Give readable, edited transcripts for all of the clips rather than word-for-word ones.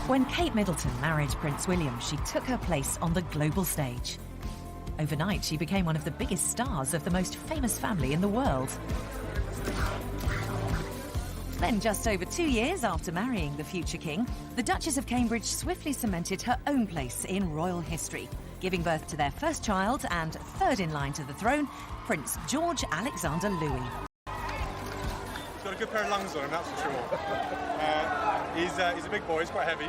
When Kate Middleton married Prince William, she took her place on the global stage. Overnight, she became one of the biggest stars of the most famous family in the world. Then, just over 2 years after marrying the future king, the Duchess of Cambridge swiftly cemented her own place in royal history, giving birth to their first child and third in line to the throne, Prince George Alexander Louis. He's got a good pair of lungs on him, that's for sure. He's a big boy, he's quite heavy.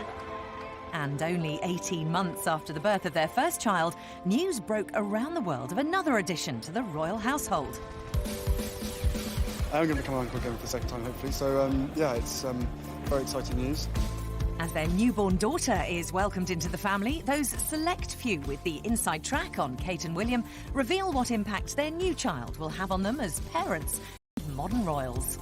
And only 18 months after the birth of their first child, news broke around the world of another addition to the royal household. I'm going to become uncle again for the second time, hopefully. So, yeah, it's very exciting news. As their newborn daughter is welcomed into the family, those select few with the inside track on Kate and William reveal what impact their new child will have on them as parents of modern royals.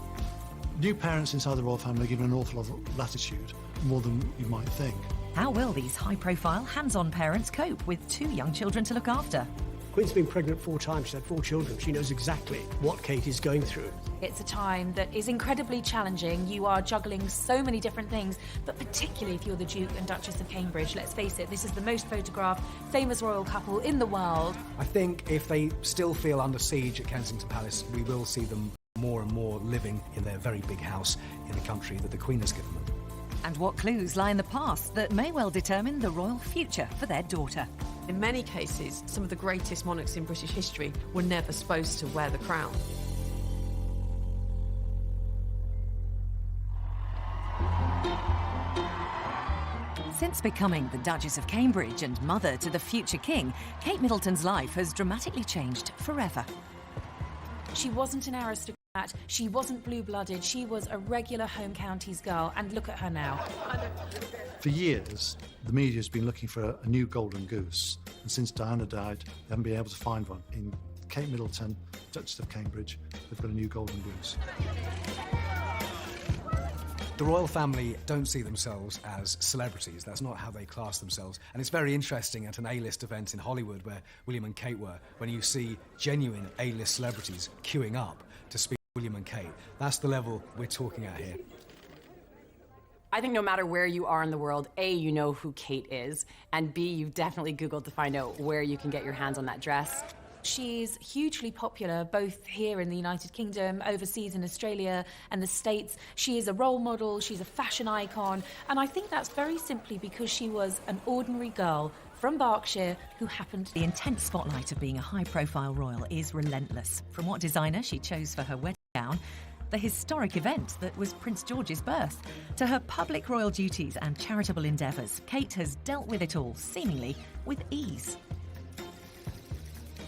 New parents inside the royal family are given an awful lot of latitude, more than you might think. How will these high-profile, hands-on parents cope with 2 young children to look after? Queen's been pregnant 4 times, she's had 4 children. She knows exactly what Kate is going through. It's a time that is incredibly challenging. You are juggling so many different things, but particularly if you're the Duke and Duchess of Cambridge, let's face it, this is the most photographed, famous royal couple in the world. I think if they still feel under siege at Kensington Palace, we will see them more and more living in their very big house in the country that the Queen has given them. And what clues lie in the past that may well determine the royal future for their daughter? In many cases, some of the greatest monarchs in British history were never supposed to wear the crown. Since becoming the Duchess of Cambridge and mother to the future king, Kate Middleton's life has dramatically changed forever. She wasn't an aristocrat, she wasn't blue-blooded, she was a regular home counties girl, and look at her now. For years, the media's been looking for a new golden goose, and since Diana died, they haven't been able to find one. In Kate Middleton, Duchess of Cambridge, they've got a new golden goose. The royal family don't see themselves as celebrities. That's not how they class themselves. And it's very interesting at an A-list event in Hollywood where William and Kate were, when you see genuine A-list celebrities queuing up to speak to William and Kate. That's the level we're talking at here. I think no matter where you are in the world, A, you know who Kate is, and B, you've definitely Googled to find out where you can get your hands on that dress. She's hugely popular, both here in the United Kingdom, overseas in Australia and the States. She is a role model, she's a fashion icon, and I think that's very simply because she was an ordinary girl from Berkshire who happened... The intense spotlight of being a high-profile royal is relentless. From what designer she chose for her wedding gown, the historic event that was Prince George's birth, to her public royal duties and charitable endeavours, Kate has dealt with it all, seemingly with ease.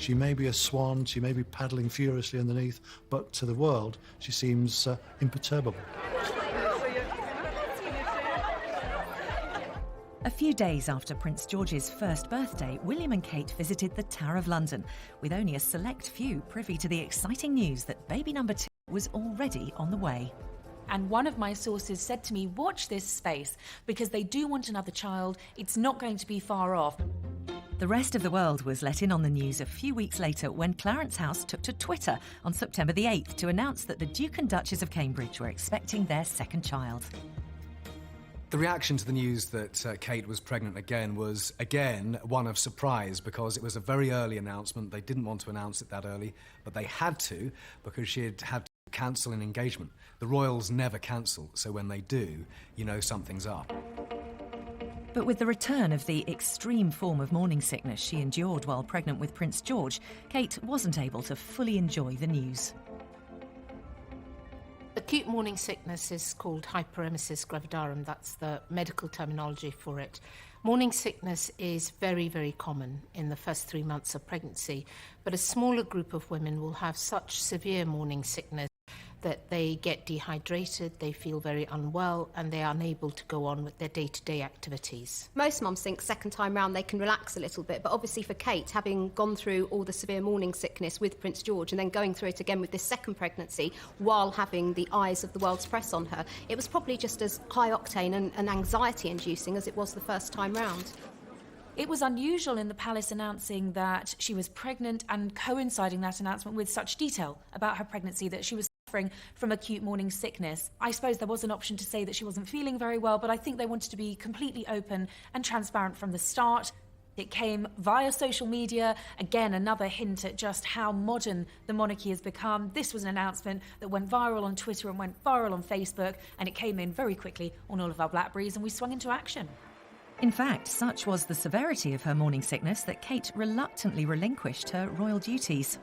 She may be a swan, she may be paddling furiously underneath, but to the world, she seems imperturbable. A few days after Prince George's first birthday, William and Kate visited the Tower of London, with only a select few privy to the exciting news that baby number 2 was already on the way. And one of my sources said to me, watch this space, because they do want another child. It's not going to be far off. The rest of the world was let in on the news a few weeks later when Clarence House took to Twitter on September the 8th to announce that the Duke and Duchess of Cambridge were expecting their second child. The reaction to the news that Kate was pregnant again was, again, one of surprise, because it was a very early announcement. They didn't want to announce it that early, but they had to, because she had to cancel an engagement. The royals never cancel, so when they do, you know something's up. But with the return of the extreme form of morning sickness she endured while pregnant with Prince George, Kate wasn't able to fully enjoy the news. Acute morning sickness is called hyperemesis gravidarum. That's the medical terminology for it. Morning sickness is very, very common in the first 3 months of pregnancy, but a smaller group of women will have such severe morning sickness that they get dehydrated, they feel very unwell, and they are unable to go on with their day-to-day activities. Most mums think second time round they can relax a little bit, but obviously for Kate, having gone through all the severe morning sickness with Prince George and then going through it again with this second pregnancy while having the eyes of the world's press on her, it was probably just as high-octane and anxiety-inducing as it was the first time round. It was unusual in the palace announcing that she was pregnant and coinciding that announcement with such detail about her pregnancy that she was suffering from acute morning sickness. I suppose there was an option to say that she wasn't feeling very well, but I think they wanted to be completely open and transparent from the start. It came via social media, again another hint at just how modern the monarchy has become. This was an announcement that went viral on Twitter and went viral on Facebook, and it came in very quickly on all of our Blackberries, and we swung into action. In fact, such was the severity of her morning sickness that Kate reluctantly relinquished her royal duties.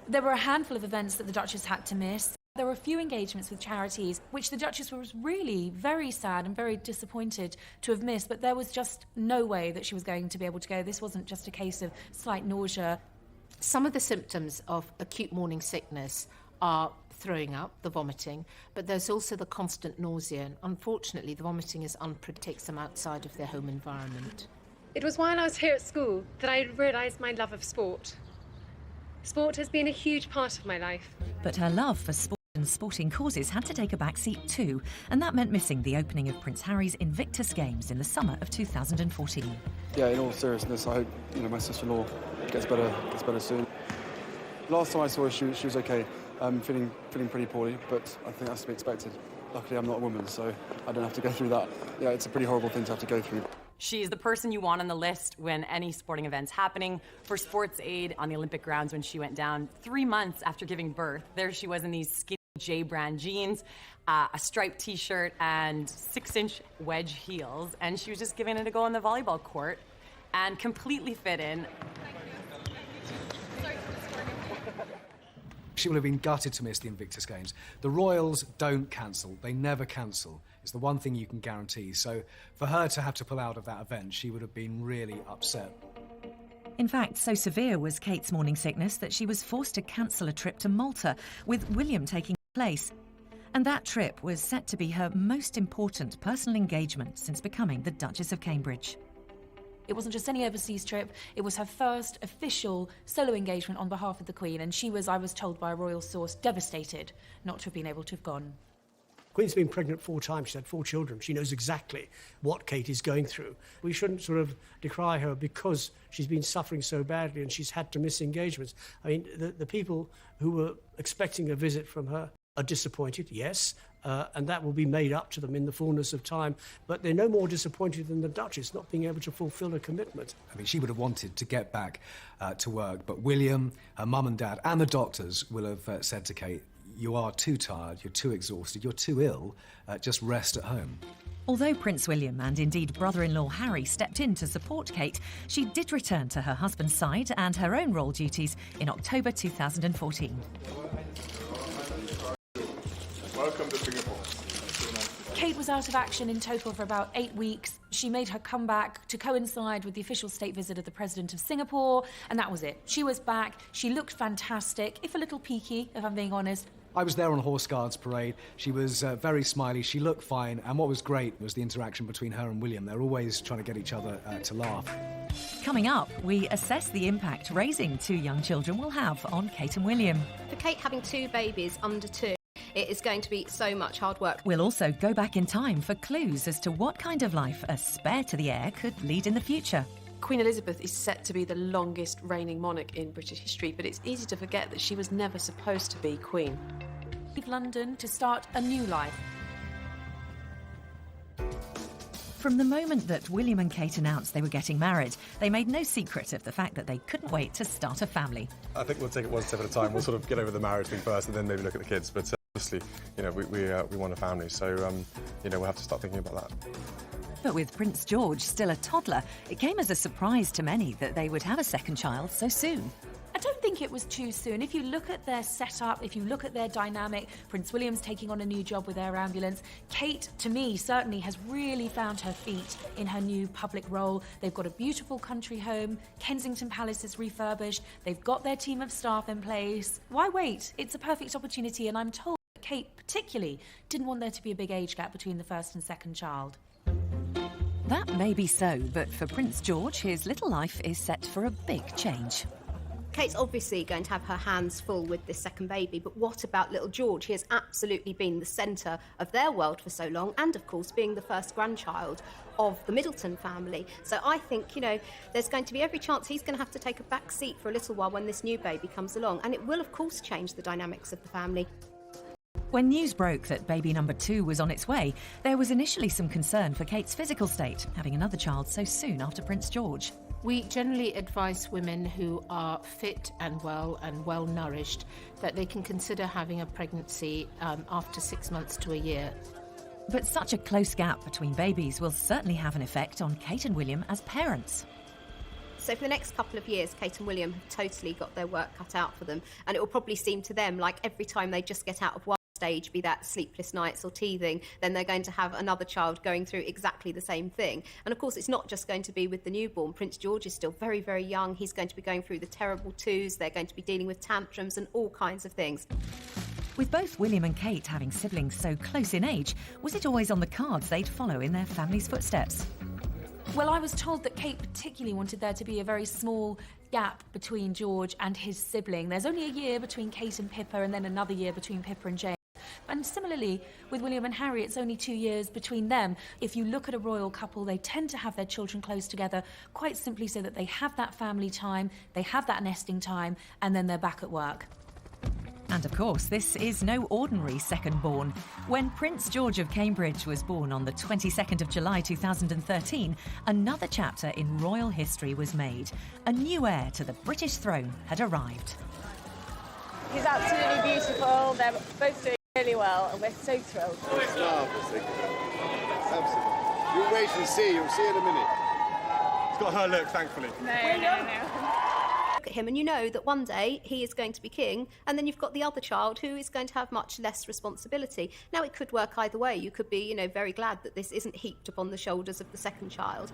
There were a handful of events that the Duchess had to miss. There were a few engagements with charities, which the Duchess was really very sad and very disappointed to have missed, but there was just no way that she was going to be able to go. This wasn't just a case of slight nausea. Some of the symptoms of acute morning sickness are throwing up, the vomiting, but there's also the constant nausea. And unfortunately, the vomiting takes them outside of their home environment. It was while I was here at school that I realised my love of sport. Sport has been a huge part of my life. But her love for sport and sporting causes had to take a back seat too, and that meant missing the opening of Prince Harry's Invictus Games in the summer of 2014. Yeah, in all seriousness, I hope my sister-in-law gets better soon. Last time I saw her, she was okay, feeling pretty poorly, but I think that's to be expected. Luckily, I'm not a woman, so I don't have to go through that. Yeah, it's a pretty horrible thing to have to go through. She's the person you want on the list when any sporting event's happening. For sports aid on the Olympic grounds when she went down 3 months after giving birth, there she was in these skinny J-brand jeans, a striped T-shirt, and 6-inch wedge heels, and she was just giving it a go on the volleyball court and completely fit in. She will have been gutted to miss the Invictus Games. The royals don't cancel. They never cancel. It's the one thing you can guarantee. So for her to have to pull out of that event, she would have been really upset. In fact, so severe was Kate's morning sickness that she was forced to cancel a trip to Malta, with William taking place. And that trip was set to be her most important personal engagement since becoming the Duchess of Cambridge. It wasn't just any overseas trip, it was her first official solo engagement on behalf of the Queen, and she was, I was told by a royal source, devastated not to have been able to have gone. Queen's been pregnant 4 times. She's had 4 children. She knows exactly what Kate is going through. We shouldn't sort of decry her because she's been suffering so badly and she's had to miss engagements. I mean, the people who were expecting a visit from her are disappointed, yes, and that will be made up to them in the fullness of time. But they're no more disappointed than the Duchess not being able to fulfil a commitment. I mean, she would have wanted to get back to work, but William, her mum and dad, and the doctors will have said to Kate, "You are too tired, you're too exhausted, you're too ill, just rest at home." Although Prince William and indeed brother-in-law Harry stepped in to support Kate, she did return to her husband's side and her own royal duties in October 2014. Welcome to Singapore. Kate was out of action in total for about 8 weeks. She made her comeback to coincide with the official state visit of the President of Singapore, and that was it. She was back. She looked fantastic, if a little peaky, if I'm being honest. I was there on Horse Guards Parade. She was very smiley, she looked fine, and what was great was the interaction between her and William. They're always trying to get each other to laugh. Coming up, we assess the impact raising 2 young children will have on Kate and William. For Kate having 2 babies under 2, it is going to be so much hard work. We'll also go back in time for clues as to what kind of life a spare to the heir could lead in the future. Queen Elizabeth is set to be the longest reigning monarch in British history, but it's easy to forget that she was never supposed to be Queen. Leave London to start a new life. From the moment that William and Kate announced they were getting married, they made no secret of the fact that they couldn't wait to start a family. I think we'll take it one step at a time. We'll sort of get over the marriage thing first and then maybe look at the kids. But obviously, we want a family, so we'll have to start thinking about that. But with Prince George still a toddler, it came as a surprise to many that they would have a second child so soon. I don't think it was too soon. If you look at their setup, if you look at their dynamic, Prince William's taking on a new job with Air Ambulance. Kate, to me, certainly has really found her feet in her new public role. They've got a beautiful country home. Kensington Palace is refurbished. They've got their team of staff in place. Why wait? It's a perfect opportunity, and I'm told that Kate particularly didn't want there to be a big age gap between the first and second child. That may be so, but for Prince George, his little life is set for a big change. Kate's obviously going to have her hands full with this second baby, but what about little George? He has absolutely been the centre of their world for so long, and of course being the first grandchild of the Middleton family. So I think, there's going to be every chance he's going to have to take a back seat for a little while when this new baby comes along, and it will of course change the dynamics of the family. When news broke that baby number 2 was on its way, there was initially some concern for Kate's physical state, having another child so soon after Prince George. We generally advise women who are fit and well nourished that they can consider having a pregnancy after 6 months to a year. But such a close gap between babies will certainly have an effect on Kate and William as parents. So for the next couple of years, Kate and William have totally got their work cut out for them, and it will probably seem to them like every time they just get out of one stage, be that sleepless nights or teething, then they're going to have another child going through exactly the same thing. And of course, it's not just going to be with the newborn. Prince George is still very, very young. He's going to be going through the terrible twos. They're going to be dealing with tantrums and all kinds of things. With both William and Kate having siblings so close in age, was it always on the cards they'd follow in their family's footsteps? Well, I was told that Kate particularly wanted there to be a very small gap between George and his sibling. There's only a year between Kate and Pippa, and then another year between Pippa and James. And similarly, with William and Harry, it's only 2 years between them. If you look at a royal couple, they tend to have their children close together, quite simply so that they have that family time, they have that nesting time, and then they're back at work. And of course, this is no ordinary second-born. When Prince George of Cambridge was born on the 22nd of July 2013, another chapter in royal history was made. A new heir to the British throne had arrived. He's absolutely beautiful. They're both doing really well, and we're so thrilled. It's marvellous. Absolutely. You'll wait and see. You'll see in a minute. It's got her look, thankfully. No. Look at him and you know that one day he is going to be king, and then you've got the other child who is going to have much less responsibility. Now, it could work either way. You could be, very glad that this isn't heaped upon the shoulders of the second child.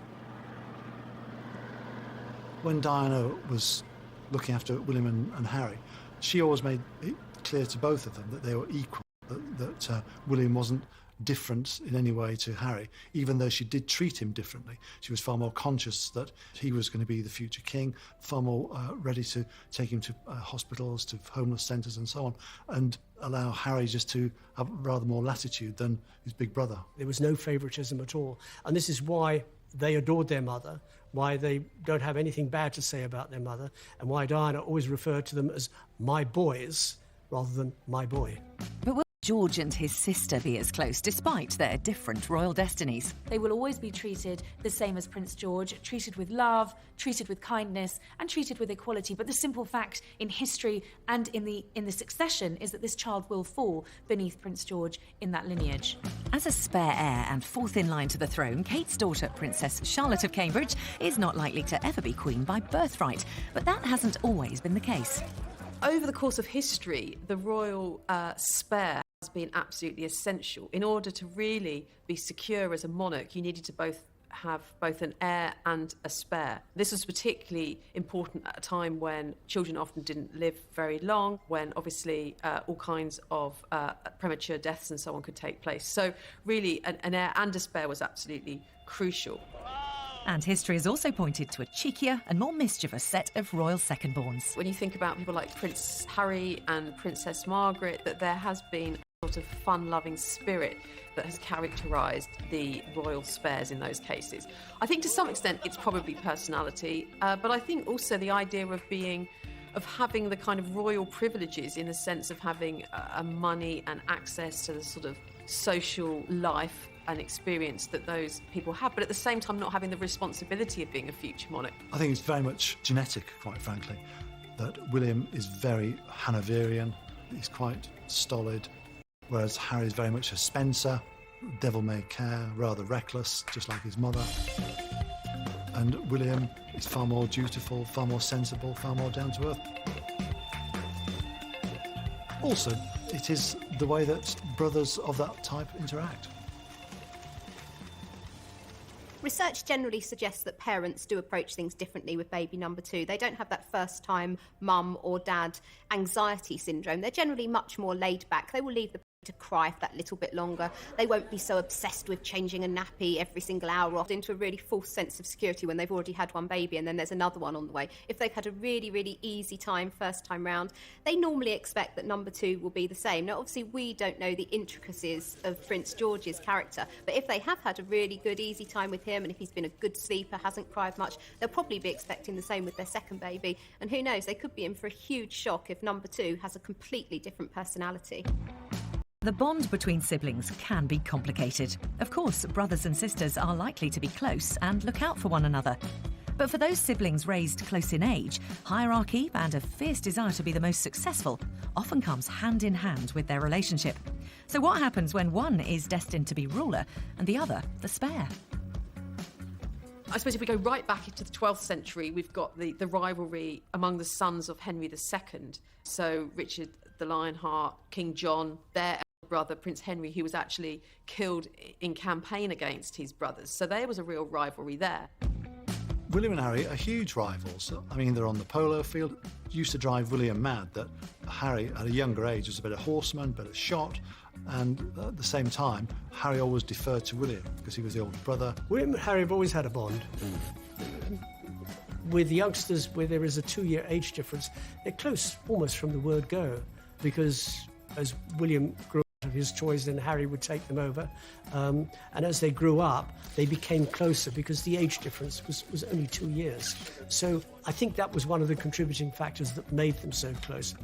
When Diana was looking after William and Harry, she always made it clear to both of them that they were equal, that William wasn't different in any way to Harry, even though she did treat him differently. She was far more conscious that he was going to be the future king, far more ready to take him to hospitals, to homeless centres and so on, and allow Harry just to have rather more latitude than his big brother. There was no favouritism at all. And this is why they adored their mother, why they don't have anything bad to say about their mother, and why Diana always referred to them as my boys rather than my boy. But will George and his sister be as close despite their different royal destinies? They will always be treated the same as Prince George, treated with love, treated with kindness, and treated with equality. But the simple fact in history and in the succession is that this child will fall beneath Prince George in that lineage. As a spare heir and fourth in line to the throne, Kate's daughter, Princess Charlotte of Cambridge, is not likely to ever be queen by birthright. But that hasn't always been the case. Over the course of history, the royal spare has been absolutely essential. In order to really be secure as a monarch, you needed to have both an heir and a spare. This was particularly important at a time when children often didn't live very long, when obviously all kinds of premature deaths and so on could take place. So really an heir and a spare was absolutely crucial. And history has also pointed to a cheekier and more mischievous set of royal second-borns. When you think about people like Prince Harry and Princess Margaret, that there has been a sort of fun-loving spirit that has characterised the royal spares in those cases. I think to some extent it's probably personality, but I think also the idea of having the kind of royal privileges in the sense of having money and access to the sort of social life and experience that those people have, but at the same time not having the responsibility of being a future monarch. I think it's very much genetic, quite frankly, that William is very Hanoverian, he's quite stolid, whereas Harry is very much a Spencer, devil-may-care, rather reckless, just like his mother. And William is far more dutiful, far more sensible, far more down-to-earth. Also, it is the way that brothers of that type interact. Research generally suggests that parents do approach things differently with baby number 2. They don't have that first-time mum or dad anxiety syndrome. They're generally much more laid back. They will leave the to cry for that little bit longer. They won't be so obsessed with changing a nappy every single hour off into a really false sense of security when they've already had one baby and then there's another one on the way. If they've had a really, really easy time first time round, they normally expect that number 2 will be the same. Now, obviously, we don't know the intricacies of Prince George's character, but if they have had a really good, easy time with him and if he's been a good sleeper, hasn't cried much, they'll probably be expecting the same with their second baby. And who knows, they could be in for a huge shock if number 2 has a completely different personality. The bond between siblings can be complicated. Of course, brothers and sisters are likely to be close and look out for one another. But for those siblings raised close in age, hierarchy and a fierce desire to be the most successful often comes hand in hand with their relationship. So what happens when one is destined to be ruler and the other the spare? I suppose if we go right back into the 12th century, we've got the rivalry among the sons of Henry II. So Richard the Lionheart, King John, their elder brother, Prince Henry, who was actually killed in campaign against his brothers. So there was a real rivalry there. William and Harry are huge rivals. I mean, they're on the polo field. It used to drive William mad that Harry, at a younger age, was a better horseman, better shot, and at the same time, Harry always deferred to William because he was the older brother. William and Harry have always had a bond. With youngsters, where there is a 2-year age difference, they're close almost from the word go, because as William grew of his choice, then Harry would take them over. And as they grew up, they became closer because the age difference was only 2 years. So I think that was one of the contributing factors that made them so close.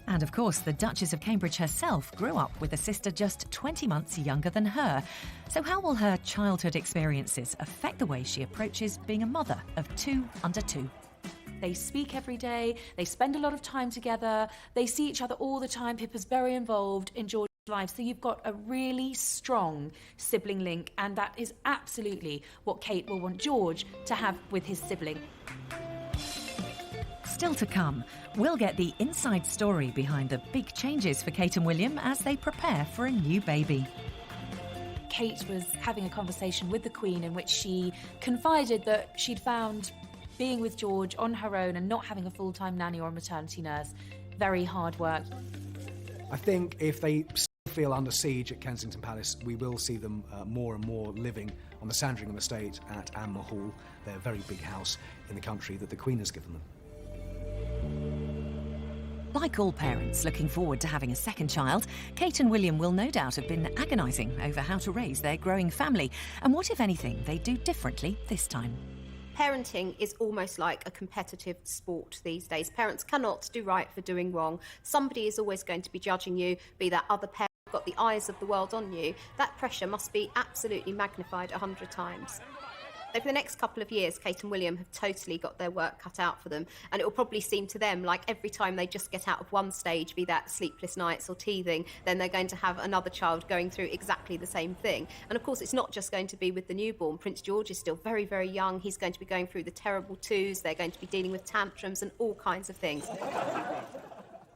And of course, the Duchess of Cambridge herself grew up with a sister just 20 months younger than her. So how will her childhood experiences affect the way she approaches being a mother of 2 under 2? They speak every day, they spend a lot of time together, they see each other all the time. Pippa's very involved in George's life, so you've got a really strong sibling link, and that is absolutely what Kate will want George to have with his sibling. Still to come, we'll get the inside story behind the big changes for Kate and William as they prepare for a new baby. Kate was having a conversation with the Queen in which she confided that she'd found being with George on her own and not having a full-time nanny or a maternity nurse very hard work. I think if they still feel under siege at Kensington Palace, we will see them more and more living on the Sandringham estate at Anmer Hall, their very big house in the country that the Queen has given them. Like all parents looking forward to having a second child, Kate and William will no doubt have been agonising over how to raise their growing family and what, if anything, they do differently this time. Parenting is almost like a competitive sport these days. Parents cannot do right for doing wrong. Somebody is always going to be judging you, be that other parent got the eyes of the world on you. That pressure must be absolutely magnified 100 times. Over the next couple of years, Kate and William have totally got their work cut out for them, and it will probably seem to them like every time they just get out of one stage, be that sleepless nights or teething, then they're going to have another child going through exactly the same thing. And of course, it's not just going to be with the newborn. Prince George is still very, very young. He's going to be going through the terrible twos. They're going to be dealing with tantrums and all kinds of things.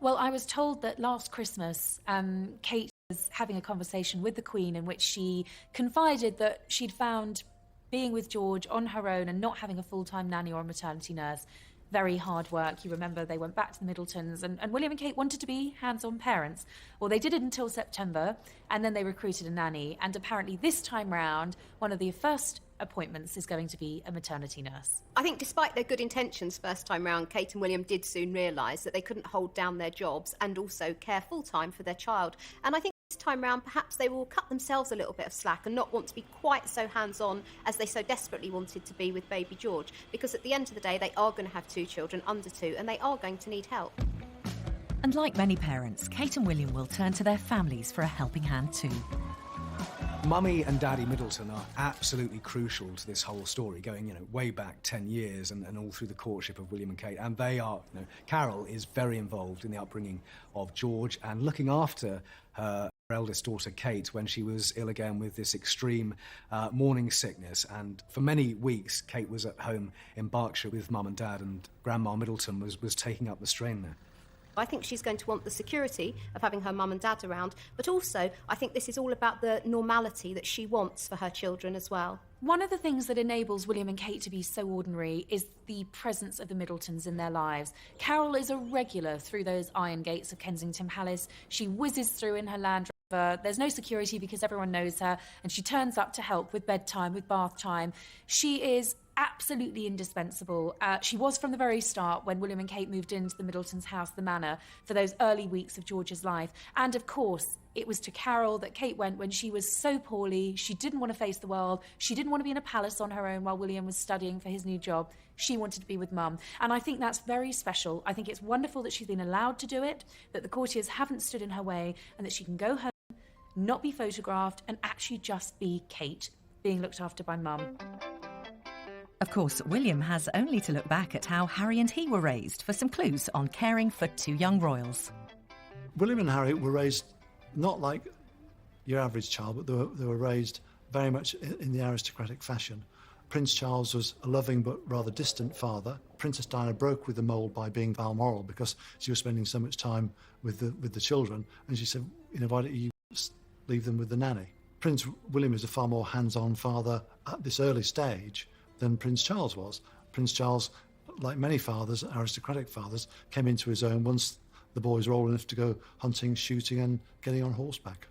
Well, I was told that last Christmas, Kate was having a conversation with the Queen in which she confided that she'd found being with George on her own and not having a full-time nanny or a maternity nurse very hard work. You remember they went back to the Middletons and William and Kate wanted to be hands-on parents. Well, they did it until September, and then they recruited a nanny, and apparently this time round, one of the first appointments is going to be a maternity nurse. I think despite their good intentions first time round, Kate and William did soon realise that they couldn't hold down their jobs and also care full-time for their child. And I think this time round, perhaps they will cut themselves a little bit of slack and not want to be quite so hands-on as they so desperately wanted to be with baby George, because at the end of the day, they are going to have 2 children under 2 and they are going to need help. And like many parents, Kate and William will turn to their families for a helping hand too. Mummy and Daddy Middleton are absolutely crucial to this whole story, going, way back 10 years and all through the courtship of William and Kate. And they are, Carol is very involved in the upbringing of George and looking after her eldest daughter, Kate, when she was ill again with this extreme morning sickness. And for many weeks, Kate was at home in Berkshire with Mum and Dad, and Grandma Middleton was taking up the strain there. I think she's going to want the security of having her mum and dad around, but also I think this is all about the normality that she wants for her children as well. One of the things that enables William and Kate to be so ordinary is the presence of the Middletons in their lives. Carol is a regular through those iron gates of Kensington Palace. She whizzes through in her Land Rover. There's no security because everyone knows her, and she turns up to help with bedtime, with bath time. She is absolutely indispensable. She was from the very start when William and Kate moved into the Middletons' house, the Manor, for those early weeks of George's life. And of course, it was to Carol that Kate went when she was so poorly. She didn't want to face the world. She didn't want to be in a palace on her own while William was studying for his new job. She wanted to be with Mum. And I think that's very special. I think it's wonderful that she's been allowed to do it, that the courtiers haven't stood in her way, and that she can go home not be photographed, and actually just be Kate, being looked after by mum. Of course, William has only to look back at how Harry and he were raised for some clues on caring for two young royals. William and Harry were raised not like your average child, but they were raised very much in the aristocratic fashion. Prince Charles was a loving but rather distant father. Princess Diana broke with the mould by being Balmoral because she was spending so much time with the children, and she said, why don't you leave them with the nanny? Prince William is a far more hands-on father at this early stage than Prince Charles was. Prince Charles, like many fathers, aristocratic fathers, came into his own once the boys were old enough to go hunting, shooting and getting on horseback.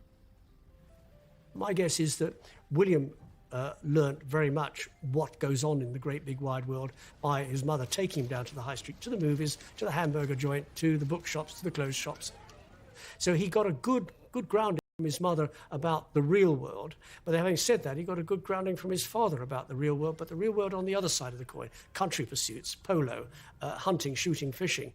My guess is that William learnt very much what goes on in the great big wide world by his mother taking him down to the high street, to the movies, to the hamburger joint, to the bookshops, to the clothes shops. So he got a good grounding from his mother about the real world. But having said that, he got a good grounding from his father about the real world, but the real world on the other side of the coin. Country pursuits, polo, hunting, shooting, fishing.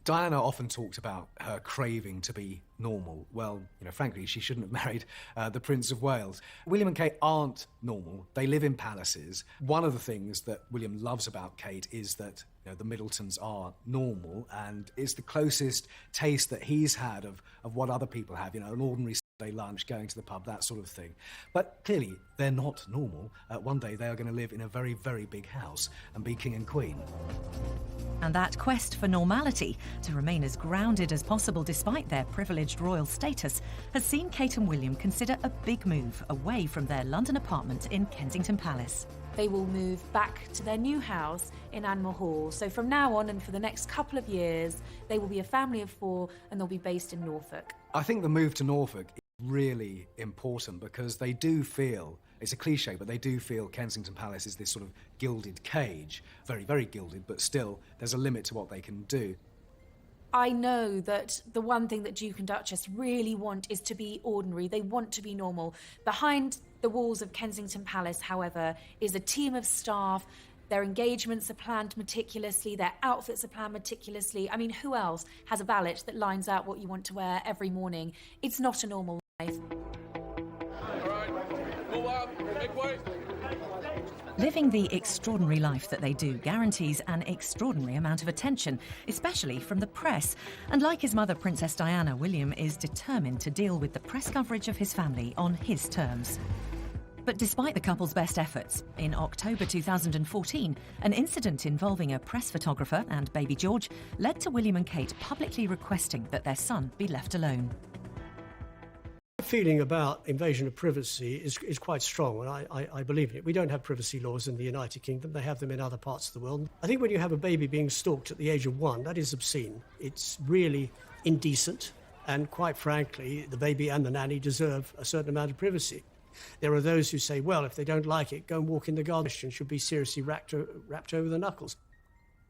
Diana often talked about her craving to be normal. Well, frankly, she shouldn't have married the Prince of Wales. William and Kate aren't normal. They live in palaces. One of the things that William loves about Kate is that the Middletons are normal, and it's the closest taste that he's had of what other people have, an ordinary Sunday lunch, going to the pub, that sort of thing. But clearly, they're not normal. One day they are going to live in a very, very big house and be king and queen. And that quest for normality, to remain as grounded as possible despite their privileged royal status, has seen Kate and William consider a big move away from their London apartment in Kensington Palace. They will move back to their new house in Animal Hall. So from now on and for the next couple of years, they will be a family of 4 and they'll be based in Norfolk. I think the move to Norfolk is really important because they do feel, it's a cliche, but they do feel Kensington Palace is this sort of gilded cage. Very, very gilded, but still, there's a limit to what they can do. I know that the one thing that Duke and Duchess really want is to be ordinary. They want to be normal. Behind the walls of Kensington Palace, however, is a team of staff. Their engagements are planned meticulously. Their outfits are planned meticulously. I mean, who else has a valet that lines out what you want to wear every morning? It's not a normal life. Living the extraordinary life that they do guarantees an extraordinary amount of attention, especially from the press. And like his mother, Princess Diana, William is determined to deal with the press coverage of his family on his terms. But despite the couple's best efforts, in October 2014, an incident involving a press photographer and baby George led to William and Kate publicly requesting that their son be left alone. The feeling about invasion of privacy is quite strong, and I believe in it. We don't have privacy laws in the United Kingdom. They have them in other parts of the world. I think when you have a baby being stalked at the age of 1, that is obscene. It's really indecent, and quite frankly, the baby and the nanny deserve a certain amount of privacy. There are those who say, well, if they don't like it, go and walk in the garden and should be seriously wrapped over the knuckles.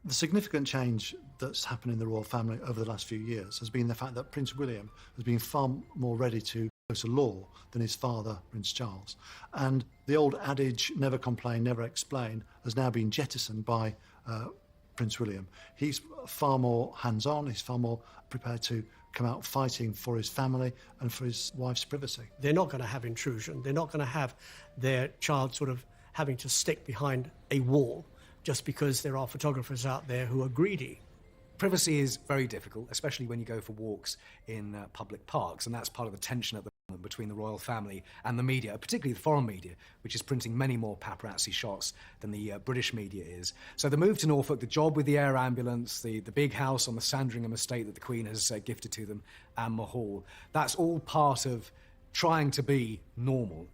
The significant change that's happened in the royal family over the last few years has been the fact that Prince William has been far more ready to go to law than his father, Prince Charles. And the old adage, never complain, never explain, has now been jettisoned by Prince William. He's far more hands-on, he's far more prepared to come out fighting for his family and for his wife's privacy. They're not going to have intrusion. They're not going to have their child sort of having to stick behind a wall just because there are photographers out there who are greedy. Privacy is very difficult, especially when you go for walks in public parks, and that's part of the tension at the moment between the royal family and the media, particularly the foreign media, which is printing many more paparazzi shots than the British media is. So the move to Norfolk, the job with the air ambulance, the big house on the Sandringham estate that the Queen has gifted to them, and Mahal, that's all part of trying to be normal.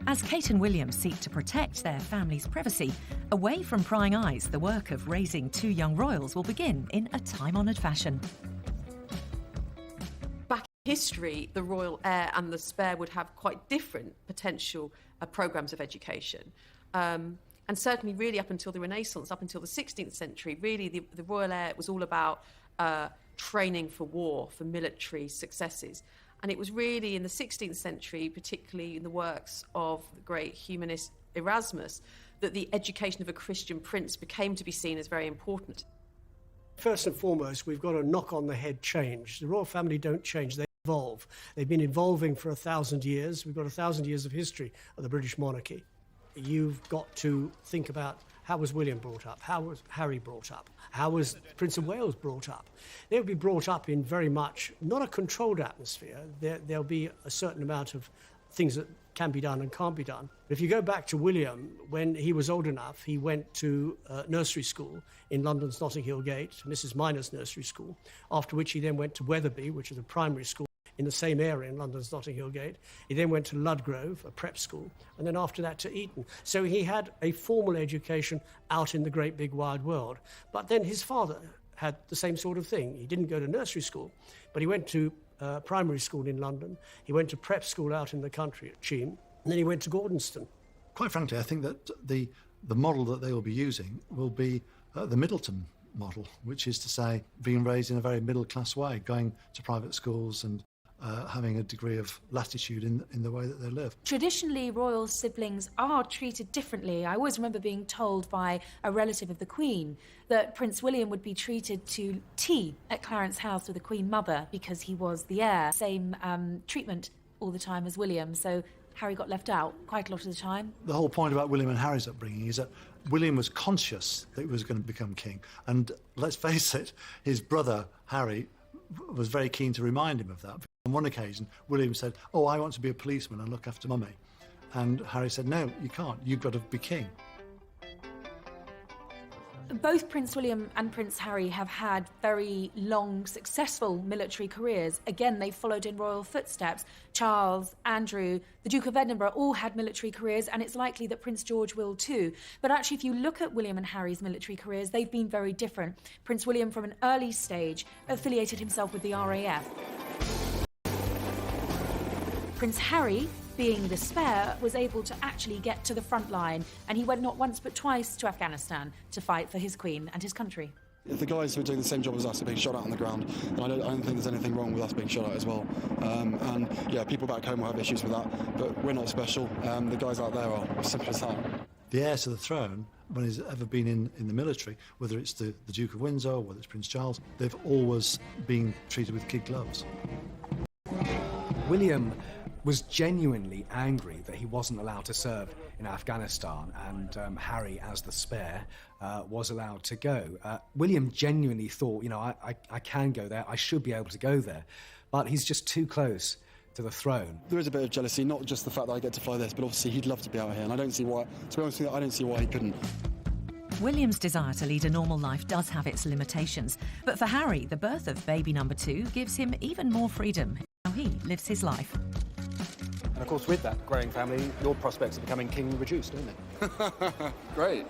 As Kate and William seek to protect their family's privacy, away from prying eyes, the work of raising two young royals will begin in a time-honoured fashion. Back in history, the royal heir and the spare would have quite different potential programmes of education. And certainly really up until the Renaissance, up until the 16th century, really the royal heir was all about training for war, for military successes. And it was really in the 16th century, particularly in the works of the great humanist Erasmus, that the education of a Christian prince became to be seen as very important. First and foremost, we've got a knock-on-the-head change. The royal family don't change. They evolve. They've been evolving for 1,000 years. We've got 1,000 years of history of the British monarchy. You've got to think about how was William brought up, how was Harry brought up, how was Prince of Wales brought up. They'll be brought up in very much, not a controlled atmosphere. There'll be a certain amount of things that can be done and can't be done. If you go back to William, when he was old enough, he went to nursery school in London's Notting Hill Gate, Mrs. Minor's nursery school, after which he then went to Wetherby, which is a primary school in the same area in London's Notting Hill Gate. He then went to Ludgrove, a prep school, and then after that to Eton. So he had a formal education out in the great big wide world. But then his father had the same sort of thing. He didn't go to nursery school, but he went to primary school in London. He went to prep school out in the country at Cheam, and then he went to Gordonston. Quite frankly, I think that the model that they will be using will be the Middleton model, which is to say being raised in a very middle-class way, going to private schools and having a degree of latitude in the way that they live. Traditionally, royal siblings are treated differently. I always remember being told by a relative of the Queen that Prince William would be treated to tea at Clarence House with the Queen Mother because he was the heir. Same treatment all the time as William, so Harry got left out quite a lot of the time. The whole point about William and Harry's upbringing is that William was conscious that he was going to become king, and let's face it, his brother Harry was very keen to remind him of that. On one occasion, William said, "Oh, I want to be a policeman and look after Mummy." And Harry said, "No, you can't. You've got to be king." Both Prince William and Prince Harry have had very long, successful military careers. Again, they followed in royal footsteps. Charles, Andrew, the Duke of Edinburgh all had military careers, and it's likely that Prince George will too. But actually, if you look at William and Harry's military careers, they've been very different. Prince William, from an early stage, affiliated himself with the RAF. Prince Harry, being the spare, was able to actually get to the front line, and he went not once but twice to Afghanistan to fight for his Queen and his country. If the guys who are doing the same job as us are being shot at on the ground, then I don't think there's anything wrong with us being shot at as well. And yeah, people back home will have issues with that, but we're not special. The guys out there are, simple as that. The heir to the throne, when he's ever been in the military, whether it's the Duke of Windsor or whether it's Prince Charles, they've always been treated with kid gloves. William was genuinely angry that he wasn't allowed to serve in Afghanistan, and Harry, as the spare, was allowed to go. William genuinely thought, you know, I can go there, I should be able to go there, but he's just too close to the throne. There is a bit of jealousy, not just the fact that I get to fly this, but obviously he'd love to be out here, and I don't see why, to be honest with you, I don't see why he couldn't. William's desire to lead a normal life does have its limitations, but for Harry, the birth of baby number 2 gives him even more freedom in how he lives his life. And of course, with that growing family, your prospects of becoming king reduced, don't they? Great.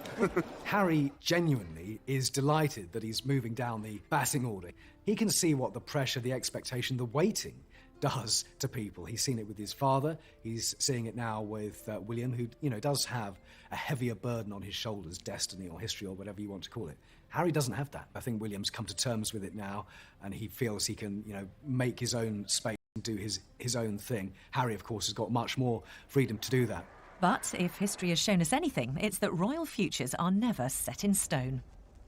Harry genuinely is delighted that he's moving down the batting order. He can see what the pressure, the expectation, the waiting does to people. He's seen it with his father. He's seeing it now with William, who, you know, does have a heavier burden on his shoulders, destiny or history or whatever you want to call it. Harry doesn't have that. I think William's come to terms with it now, and he feels he can, you know, make his own space and do his own thing. Harry, of course, has got much more freedom to do that. But if history has shown us anything, it's that royal futures are never set in stone.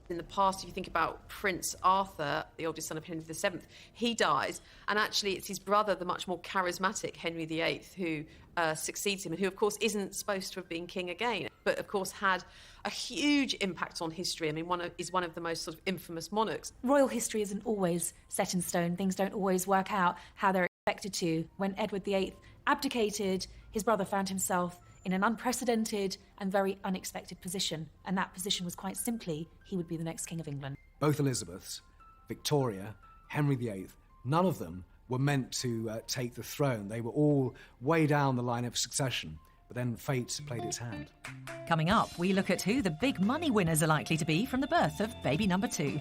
In the past, if you think about Prince Arthur, the oldest son of Henry VII, he dies, and actually it's his brother, the much more charismatic Henry VIII, who succeeds him, and who, of course, isn't supposed to have been king again, but, of course, had a huge impact on history. I mean, is one of the most sort of infamous monarchs. Royal history isn't always set in stone. Things don't always work out how they're expected to. When Edward VIII abdicated, his brother found himself in an unprecedented and very unexpected position, and that position was quite simply he would be the next King of England. Both Elizabeths, Victoria, Henry VIII, none of them were meant to take the throne. They were all way down the line of succession, but then fate played its hand. Coming up, we look at who the big money winners are likely to be from the birth of baby number 2.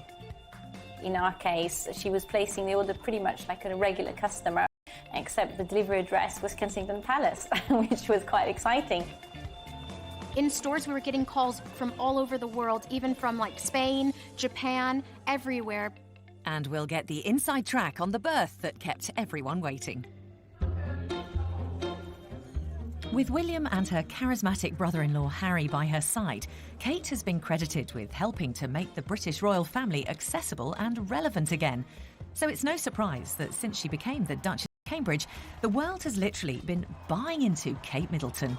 In our case, she was placing the order pretty much like a regular customer, except the delivery address was Kensington Palace, which was quite exciting. In stores, we were getting calls from all over the world, even from like Spain, Japan, everywhere. And we'll get the inside track on the birth that kept everyone waiting. With William and her charismatic brother-in-law Harry by her side, Kate has been credited with helping to make the British royal family accessible and relevant again. So it's no surprise that since she became the Duchess Cambridge, the world has literally been buying into Kate Middleton.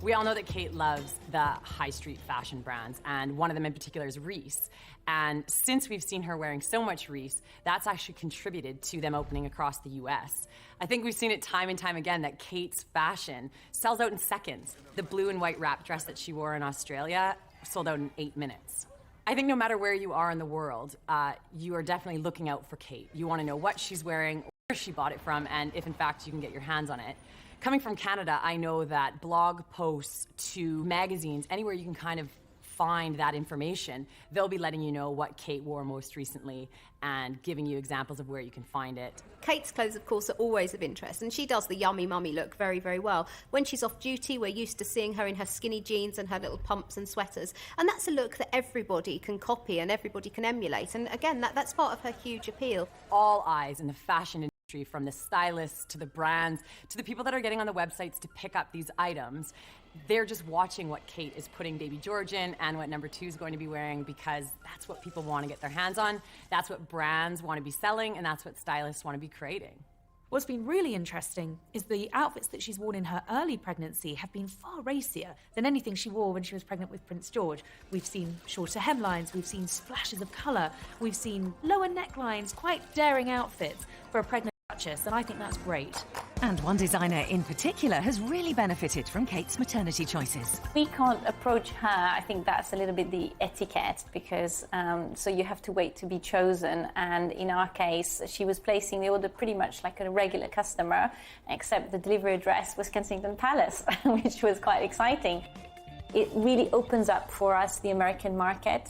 We all know that Kate loves the high street fashion brands, and one of them in particular is Reiss. And since we've seen her wearing so much Reiss, that's actually contributed to them opening across the US. I think we've seen it time and time again that Kate's fashion sells out in seconds. The blue and white wrap dress that she wore in Australia sold out in 8 minutes. I think no matter where you are in the world, you are definitely looking out for Kate. You want to know what she's wearing, where she bought it from, and if in fact you can get your hands on it. Coming from Canada, I know that blog posts to magazines, anywhere you can kind of find that information, they'll be letting you know what Kate wore most recently and giving you examples of where you can find it. Kate's clothes, of course, are always of interest, and she does the yummy mummy look very, very well. When she's off duty, we're used to seeing her in her skinny jeans and her little pumps and sweaters, and that's a look that everybody can copy and everybody can emulate, and again, that's part of her huge appeal. All eyes in the fashion industry, from the stylists to the brands to the people that are getting on the websites to pick up these items, they're just watching what Kate is putting baby George in and what number 2 is going to be wearing, because that's what people want to get their hands on, that's what brands want to be selling, and that's what stylists want to be creating. What's been really interesting is the outfits that she's worn in her early pregnancy have been far racier than anything she wore when she was pregnant with Prince George. We've seen shorter hemlines, we've seen splashes of colour, we've seen lower necklines, quite daring outfits for a pregnant duchess, and I think that's great. And one designer in particular has really benefited from Kate's maternity choices. We can't approach her. I think that's a little bit the etiquette, because so you have to wait to be chosen. And in our case, she was placing the order pretty much like a regular customer, except the delivery address was Kensington Palace, which was quite exciting. It really opens up for us the American market,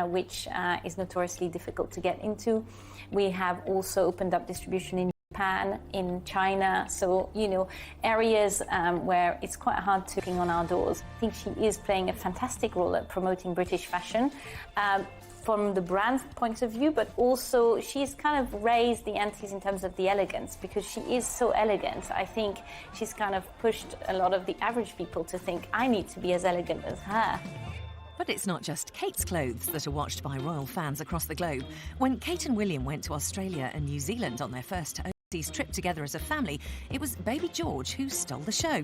which is notoriously difficult to get into. We have also opened up distribution in Japan, in China, so, you know, areas where it's quite hard to knock on our doors. I think she is playing a fantastic role at promoting British fashion from the brand point of view, but also she's kind of raised the antes in terms of the elegance, because she is so elegant. I think she's kind of pushed a lot of the average people to think, I need to be as elegant as her. But it's not just Kate's clothes that are watched by royal fans across the globe. When Kate and William went to Australia and New Zealand on their first overseas trip together as a family, it was baby George who stole the show.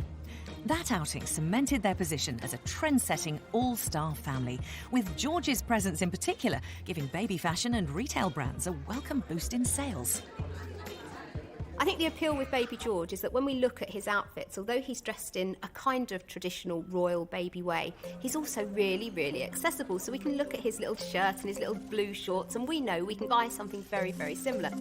That outing cemented their position as a trend-setting all-star family, with George's presence in particular giving baby fashion and retail brands a welcome boost in sales. I think the appeal with baby George is that when we look at his outfits, although he's dressed in a kind of traditional royal baby way, he's also really, really accessible. So we can look at his little shirt and his little blue shorts, and we know we can buy something very, very similar.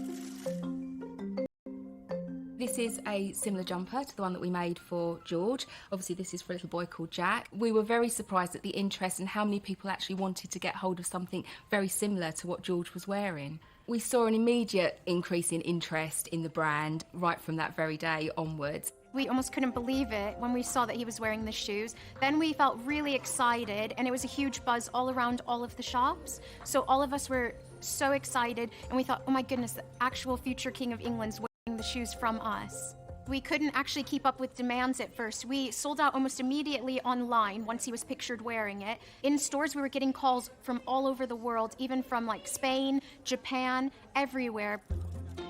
This is a similar jumper to the one that we made for George. Obviously, this is for a little boy called Jack. We were very surprised at the interest and how many people actually wanted to get hold of something very similar to what George was wearing. We saw an immediate increase in interest in the brand right from that very day onwards. We almost couldn't believe it when we saw that he was wearing the shoes. Then we felt really excited, and it was a huge buzz all around all of the shops. So all of us were so excited, and we thought, oh my goodness, the actual future King of England's wearing the shoes from us. We couldn't actually keep up with demands at first. We sold out almost immediately online once he was pictured wearing it. In stores, we were getting calls from all over the world, even from like Spain, Japan, everywhere.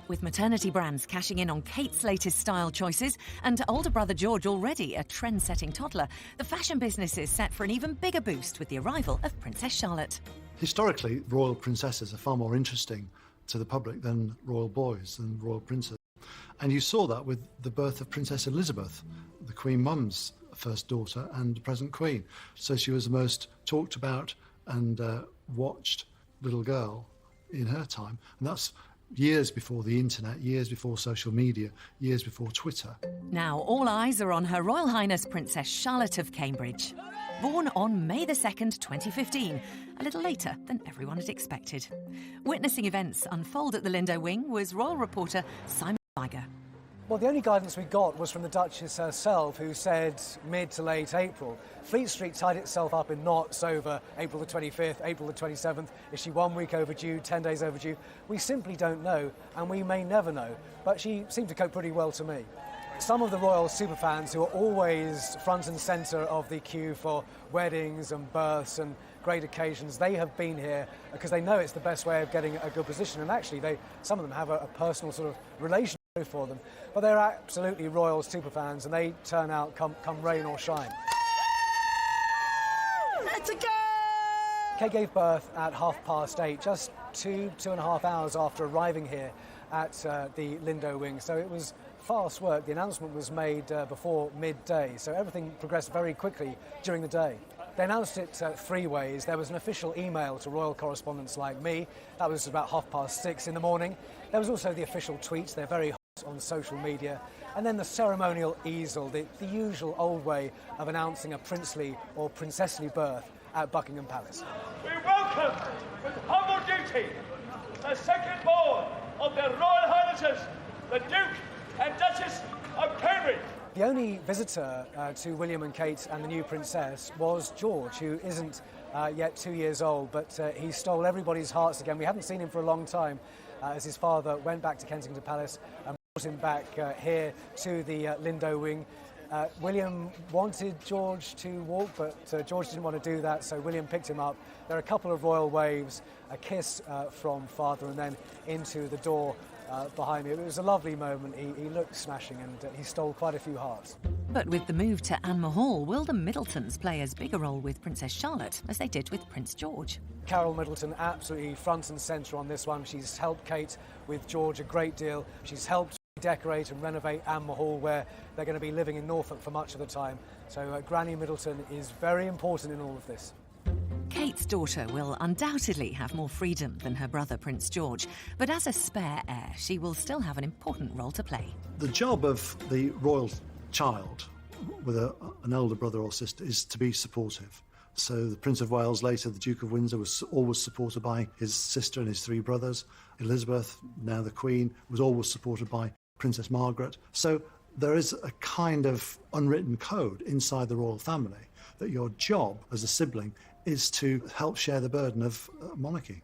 With maternity brands cashing in on Kate's latest style choices and older brother George already a trend-setting toddler, the fashion business is set for an even bigger boost with the arrival of Princess Charlotte. Historically, royal princesses are far more interesting to the public than royal boys, than royal princes. And you saw that with the birth of Princess Elizabeth, the Queen Mum's first daughter and present Queen. So she was the most talked about and watched little girl in her time. And that's years before the internet, years before social media, years before Twitter. Now all eyes are on Her Royal Highness Princess Charlotte of Cambridge. Born on May the 2nd, 2015, a little later than everyone had expected. Witnessing events unfold at the Lindo Wing was royal reporter Simon Tiger. Well, the only guidance we got was from the Duchess herself, who said mid to late April. Fleet Street tied itself up in knots over April the 25th, April the 27th. Is she 1 week overdue, 10 days overdue? We simply don't know, and we may never know. But she seemed to cope pretty well to me. Some of the royal superfans who are always front and centre of the queue for weddings and births and great occasions, they have been here because they know it's the best way of getting a good position. And actually, some of them have a personal sort of relation for them. But they're absolutely royal superfans, and they turn out come rain or shine. It's a go! Kate gave birth at 8:30, just 2.5 hours after arriving here at the Lindo wing. So it was fast work. The announcement was made before midday, so everything progressed very quickly during the day. They announced it 3 ways. There was an official email to royal correspondents like me. That was about 6:30 in the morning. There was also the official tweets. They're very hot on social media. And then the ceremonial easel, the usual old way of announcing a princely or princessly birth at Buckingham Palace. We welcome with humble duty the second born of their Royal Highnesses, the Duke and Duchess of Cambridge. The only visitor to William and Kate and the new princess was George, who isn't yet 2 years old, but he stole everybody's hearts again. We haven't seen him for a long time as his father went back to Kensington Palace and brought him back here to the Lindo wing. William wanted George to walk, but George didn't want to do that, so William picked him up. There are a couple of royal waves, a kiss from father, and then into the door behind me. It was a lovely moment. He looked smashing, and he stole quite a few hearts. But with the move to Anne Hall, will the Middletons play as big a role with Princess Charlotte as they did with Prince George? Carol Middleton absolutely front and centre on this one. She's helped Kate with George a great deal. She's helped decorate and renovate Anne Hall, where they're going to be living in Norfolk for much of the time. So Granny Middleton is very important in all of this. Kate's daughter will undoubtedly have more freedom than her brother Prince George, but as a spare heir, she will still have an important role to play. The job of the royal child with an elder brother or sister is to be supportive. So the Prince of Wales, later the Duke of Windsor, was always supported by his sister and his 3 brothers. Elizabeth, now the Queen, was always supported by Princess Margaret. So there is a kind of unwritten code inside the royal family that your job as a sibling is to help share the burden of monarchy.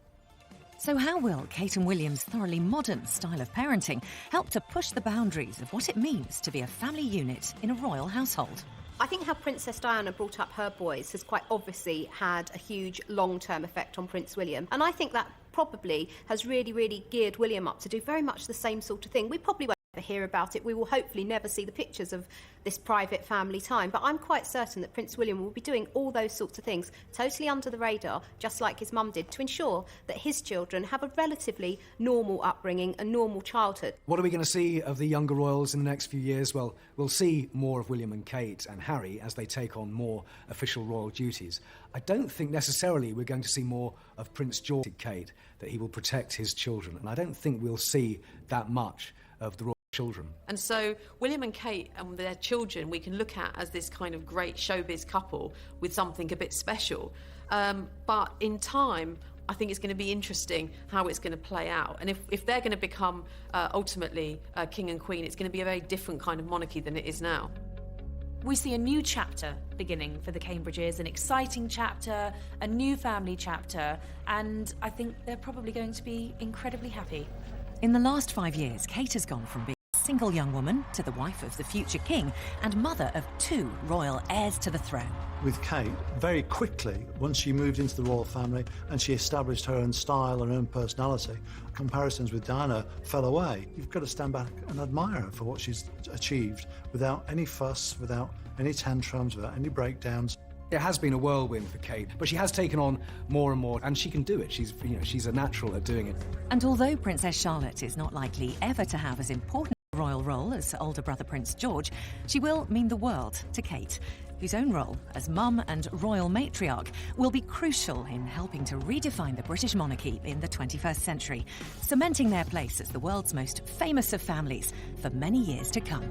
So how will Kate and William's thoroughly modern style of parenting help to push the boundaries of what it means to be a family unit in a royal household? I think how Princess Diana brought up her boys has quite obviously had a huge long-term effect on Prince William. And I think that probably has really geared William up to do very much the same sort of thing. We probably won't ever hear about it. We will hopefully never see the pictures of this private family time. But I'm quite certain that Prince William will be doing all those sorts of things totally under the radar, just like his mum did, to ensure that his children have a relatively normal upbringing, a normal childhood. What are we going to see of the younger royals in the next few years? Well, we'll see more of William and Kate and Harry as they take on more official royal duties. I don't think necessarily we're going to see more of Prince George and Kate, that he will protect his children. And I don't think we'll see that much of the royal children. And so William and Kate and their children we can look at as this kind of great showbiz couple with something a bit special. But in time, I think it's going to be interesting how it's going to play out. And if they're going to become ultimately king and queen, it's going to be a very different kind of monarchy than it is now. We see a new chapter beginning for the Cambridges, an exciting chapter, a new family chapter, and I think they're probably going to be incredibly happy. In the last 5 years, Kate has gone from being a single young woman to the wife of the future king and mother of 2 royal heirs to the throne. With Kate, very quickly, once she moved into the royal family and she established her own style and her own personality, comparisons with Diana fell away. You've got to stand back and admire her for what she's achieved without any fuss, without any tantrums, without any breakdowns. It has been a whirlwind for Kate, but she has taken on more and more, and she can do it. She's a natural at doing it. And although Princess Charlotte is not likely ever to have as important a royal role as older brother Prince George, she will mean the world to Kate, whose own role as mum and royal matriarch will be crucial in helping to redefine the British monarchy in the 21st century, cementing their place as the world's most famous of families for many years to come.